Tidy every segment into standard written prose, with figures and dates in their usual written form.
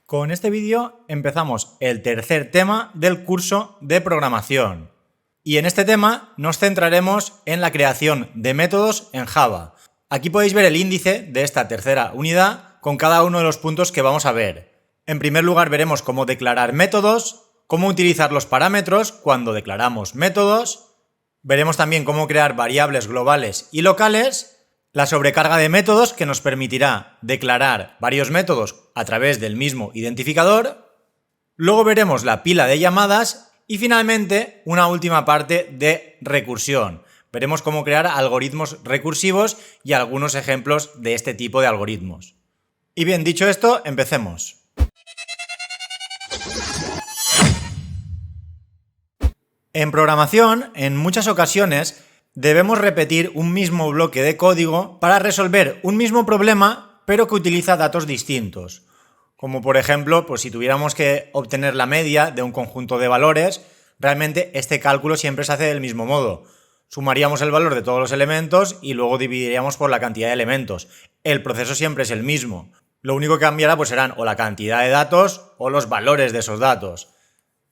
Con este vídeo empezamos el tercer tema del curso de programación. Y en este tema nos centraremos en la creación de métodos en Java. Aquí podéis ver el índice de esta tercera unidad con cada uno de los puntos que vamos a ver. En primer lugar veremos cómo declarar métodos, cómo utilizar los parámetros cuando declaramos métodos, veremos también cómo crear variables globales y locales, la sobrecarga de métodos que nos permitirá declarar varios métodos a través del mismo identificador, luego veremos la pila de llamadas y finalmente una última parte de recursión. Veremos cómo crear algoritmos recursivos y algunos ejemplos de este tipo de algoritmos. Y bien, dicho esto, empecemos. En programación, en muchas ocasiones, debemos repetir un mismo bloque de código para resolver un mismo problema, pero que utiliza datos distintos. Como por ejemplo, pues si tuviéramos que obtener la media de un conjunto de valores, realmente este cálculo siempre se hace del mismo modo. Sumaríamos el valor de todos los elementos y luego dividiríamos por la cantidad de elementos. El proceso siempre es el mismo. Lo único que cambiará pues serán o la cantidad de datos o los valores de esos datos.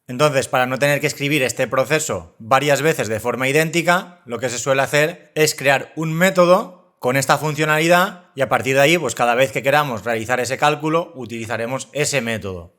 Entonces, para no tener que escribir este proceso varias veces de forma idéntica, lo que se suele hacer es crear un método con esta funcionalidad y a partir de ahí, pues cada vez que queramos realizar ese cálculo, utilizaremos ese método.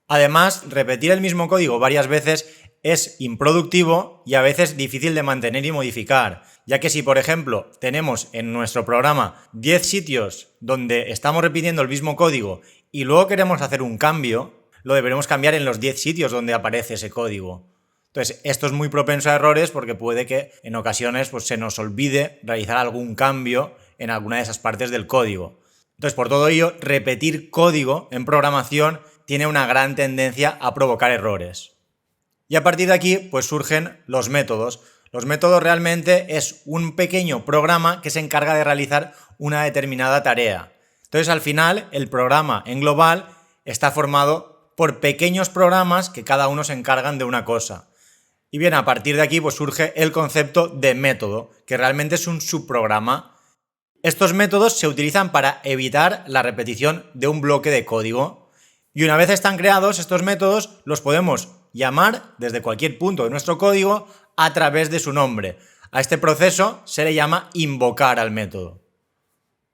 Además, repetir el mismo código varias veces es improductivo y a veces difícil de mantener y modificar, ya que si, por ejemplo, tenemos en nuestro programa 10 sitios donde estamos repitiendo el mismo código y luego queremos hacer un cambio, lo deberemos cambiar en los 10 sitios donde aparece ese código. Entonces, esto es muy propenso a errores porque puede que en ocasiones pues, se nos olvide realizar algún cambio en alguna de esas partes del código. Entonces, por todo ello, repetir código en programación tiene una gran tendencia a provocar errores. Y a partir de aquí, pues surgen los métodos. Los métodos realmente es un pequeño programa que se encarga de realizar una determinada tarea. Entonces, al final, el programa en global está formado por pequeños programas que cada uno se encargan de una cosa. Y bien, a partir de aquí pues surge el concepto de método, que realmente es un subprograma. Estos métodos se utilizan para evitar la repetición de un bloque de código. Y una vez están creados, estos métodos los podemos llamar desde cualquier punto de nuestro código a través de su nombre. A este proceso se le llama invocar al método.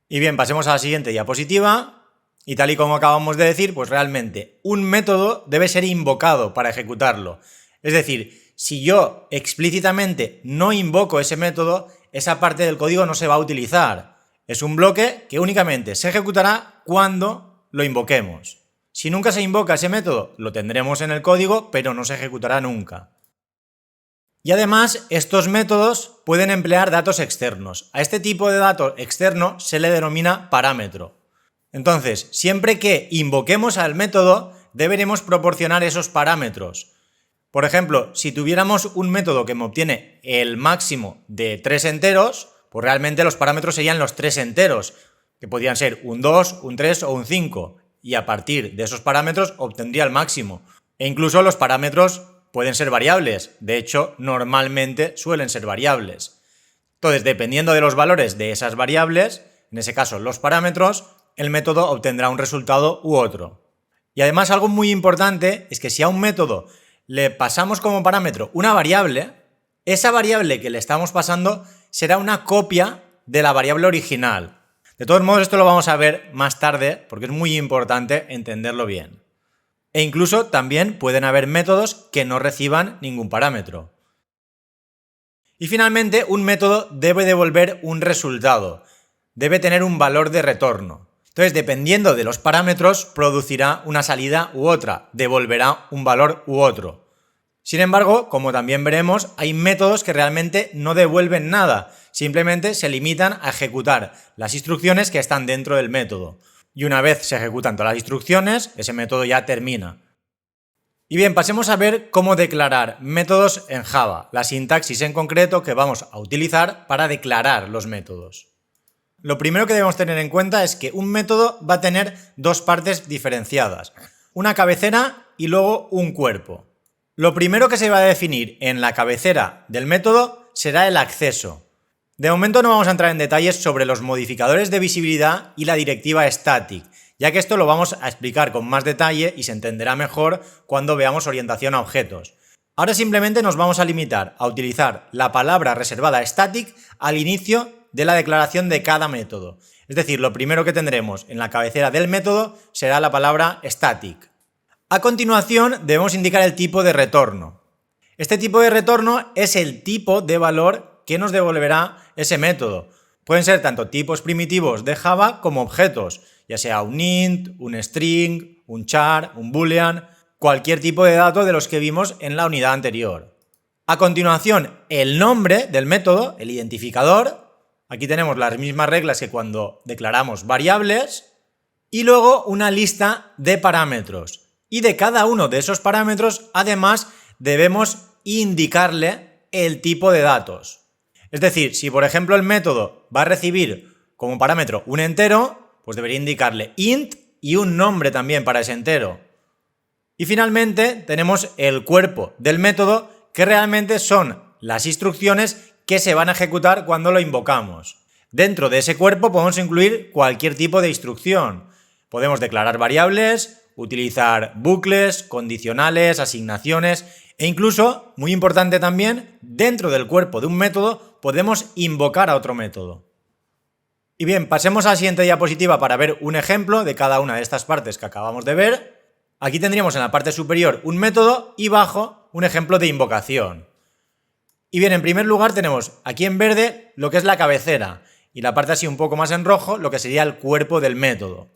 Y bien, pasemos a la siguiente diapositiva. Y tal y como acabamos de decir, pues realmente un método debe ser invocado para ejecutarlo. Es decir, si yo explícitamente no invoco ese método, esa parte del código no se va a utilizar. Es un bloque que únicamente se ejecutará cuando lo invoquemos. Si nunca se invoca ese método, lo tendremos en el código, pero no se ejecutará nunca. Y además, estos métodos pueden emplear datos externos. A este tipo de dato externo se le denomina parámetro. Entonces, siempre que invoquemos al método, deberemos proporcionar esos parámetros. Por ejemplo, si tuviéramos un método que me obtiene el máximo de 3 enteros, pues realmente los parámetros serían los 3 enteros, que podrían ser un 2, un 3 o un 5, y a partir de esos parámetros obtendría el máximo. E incluso los parámetros pueden ser variables, de hecho, normalmente suelen ser variables. Entonces, dependiendo de los valores de esas variables, en ese caso los parámetros, el método obtendrá un resultado u otro. Y además algo muy importante es que si a un método le pasamos como parámetro una variable, esa variable que le estamos pasando será una copia de la variable original. De todos modos, esto lo vamos a ver más tarde porque es muy importante entenderlo bien. E incluso también pueden haber métodos que no reciban ningún parámetro. Y finalmente, un método debe devolver un resultado, debe tener un valor de retorno. Entonces, dependiendo de los parámetros, producirá una salida u otra, devolverá un valor u otro. Sin embargo, como también veremos, hay métodos que realmente no devuelven nada, simplemente se limitan a ejecutar las instrucciones que están dentro del método. Y una vez se ejecutan todas las instrucciones, ese método ya termina. Y bien, pasemos a ver cómo declarar métodos en Java, la sintaxis en concreto que vamos a utilizar para declarar los métodos. Lo primero que debemos tener en cuenta es que un método va a tener dos partes diferenciadas, una cabecera y luego un cuerpo. Lo primero que se va a definir en la cabecera del método será el acceso. De momento no vamos a entrar en detalles sobre los modificadores de visibilidad y la directiva static, ya que esto lo vamos a explicar con más detalle y se entenderá mejor cuando veamos orientación a objetos. Ahora simplemente nos vamos a limitar a utilizar la palabra reservada static al inicio de la declaración de cada método. Es decir, lo primero que tendremos en la cabecera del método será la palabra static. A continuación debemos indicar el tipo de retorno. Este tipo de retorno es el tipo de valor que nos devolverá ese método. Pueden ser tanto tipos primitivos de Java como objetos, ya sea un int, un string, un char, un boolean, cualquier tipo de dato de los que vimos en la unidad anterior. A continuación, el nombre del método, el identificador. Aquí tenemos las mismas reglas que cuando declaramos variables. Y luego una lista de parámetros. Y de cada uno de esos parámetros, además, debemos indicarle el tipo de datos. Es decir, si por ejemplo el método va a recibir como parámetro un entero, pues debería indicarle int y un nombre también para ese entero. Y finalmente tenemos el cuerpo del método, que realmente son las instrucciones que se van a ejecutar cuando lo invocamos. Dentro de ese cuerpo podemos incluir cualquier tipo de instrucción. Podemos declarar variables, utilizar bucles, condicionales, asignaciones e incluso, muy importante también, dentro del cuerpo de un método podemos invocar a otro método. Y bien, pasemos a la siguiente diapositiva para ver un ejemplo de cada una de estas partes que acabamos de ver. Aquí tendríamos en la parte superior un método y abajo un ejemplo de invocación. Y bien, en primer lugar tenemos aquí en verde lo que es la cabecera y la parte así un poco más en rojo lo que sería el cuerpo del método.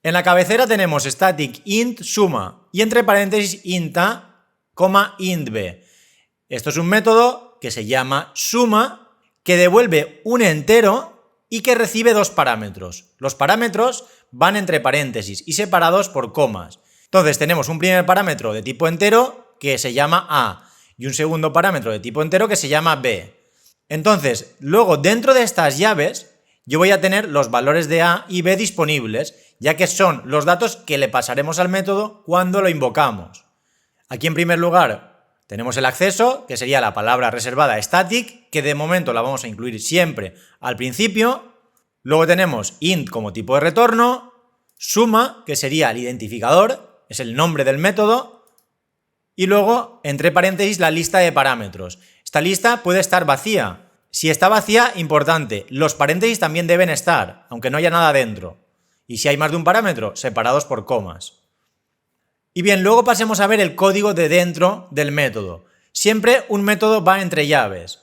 En la cabecera tenemos static int suma y entre paréntesis int a, int b. Esto es un método que se llama suma, que devuelve un entero y que recibe dos parámetros. Los parámetros van entre paréntesis y separados por comas. Entonces tenemos un primer parámetro de tipo entero que se llama a y un segundo parámetro de tipo entero que se llama b. Entonces, luego dentro de estas llaves yo voy a tener los valores de a y b disponibles, ya que son los datos que le pasaremos al método cuando lo invocamos. Aquí en primer lugar tenemos el acceso, que sería la palabra reservada static, que de momento la vamos a incluir siempre al principio. Luego tenemos int como tipo de retorno, suma, que sería el identificador, es el nombre del método, y luego, entre paréntesis, la lista de parámetros. Esta lista puede estar vacía. Si está vacía, importante, los paréntesis también deben estar, aunque no haya nada dentro. Y si hay más de un parámetro, separados por comas. Y bien, luego pasemos a ver el código de dentro del método. Siempre un método va entre llaves.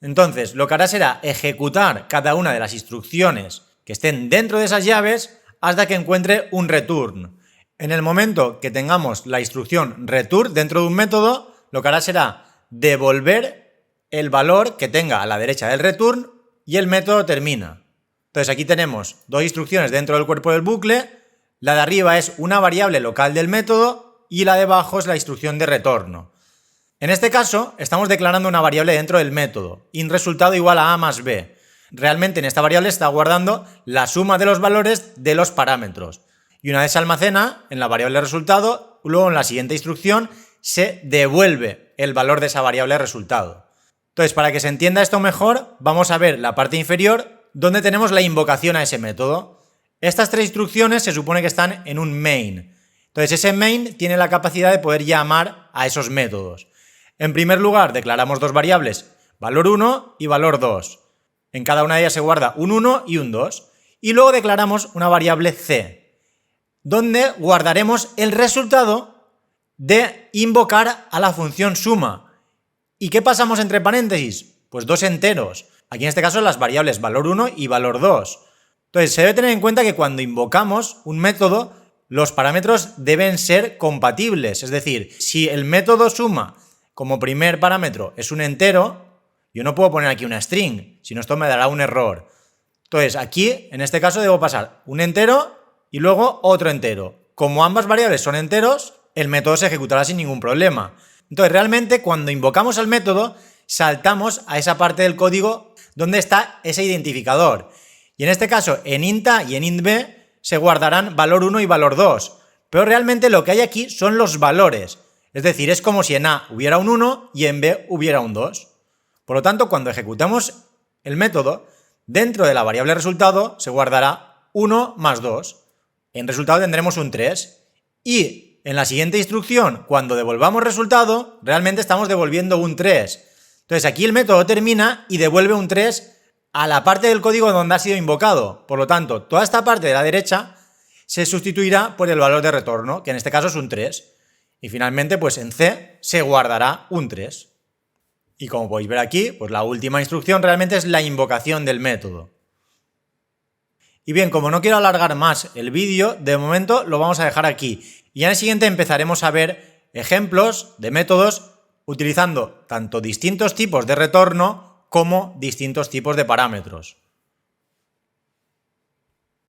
Entonces, lo que hará será ejecutar cada una de las instrucciones que estén dentro de esas llaves hasta que encuentre un return. En el momento que tengamos la instrucción return dentro de un método, lo que hará será devolver el valor que tenga a la derecha del return y el método termina. Entonces aquí tenemos dos instrucciones dentro del cuerpo del bucle. La de arriba es una variable local del método y la de abajo es la instrucción de retorno. En este caso, estamos declarando una variable dentro del método, int resultado igual a más b. Realmente en esta variable está guardando la suma de los valores de los parámetros. Y una vez se almacena en la variable resultado, luego en la siguiente instrucción se devuelve el valor de esa variable resultado. Entonces, para que se entienda esto mejor, vamos a ver la parte inferior donde tenemos la invocación a ese método. Estas tres instrucciones se supone que están en un main. Entonces, ese main tiene la capacidad de poder llamar a esos métodos. En primer lugar, declaramos dos variables, valor 1 y valor 2. En cada una de ellas se guarda un 1 y un 2. Y luego declaramos una variable c, donde guardaremos el resultado de invocar a la función suma. ¿Y qué pasamos entre paréntesis? Pues dos enteros. Aquí en este caso las variables valor 1 y valor 2. Entonces se debe tener en cuenta que cuando invocamos un método, los parámetros deben ser compatibles. Es decir, si el método suma como primer parámetro es un entero, yo no puedo poner aquí una string, sino esto me dará un error. Entonces aquí, en este caso, debo pasar un entero y luego otro entero. Como ambas variables son enteros, el método se ejecutará sin ningún problema. Entonces realmente cuando invocamos al método, saltamos a esa parte del código donde está ese identificador. Y en este caso, en int a y en int b se guardarán valor 1 y valor 2. Pero realmente lo que hay aquí son los valores. Es decir, es como si en a hubiera un 1 y en b hubiera un 2. Por lo tanto, cuando ejecutamos el método, dentro de la variable resultado se guardará 1 más 2. En resultado tendremos un 3. Y en la siguiente instrucción, cuando devolvamos resultado, realmente estamos devolviendo un 3. Entonces aquí el método termina y devuelve un 3 a la parte del código donde ha sido invocado. Por lo tanto, toda esta parte de la derecha se sustituirá por el valor de retorno, que en este caso es un 3. Y finalmente, pues en C se guardará un 3. Y como podéis ver aquí, pues la última instrucción realmente es la invocación del método. Y bien, como no quiero alargar más el vídeo, de momento lo vamos a dejar aquí. Y en el siguiente empezaremos a ver ejemplos de métodos utilizando tanto distintos tipos de retorno como distintos tipos de parámetros.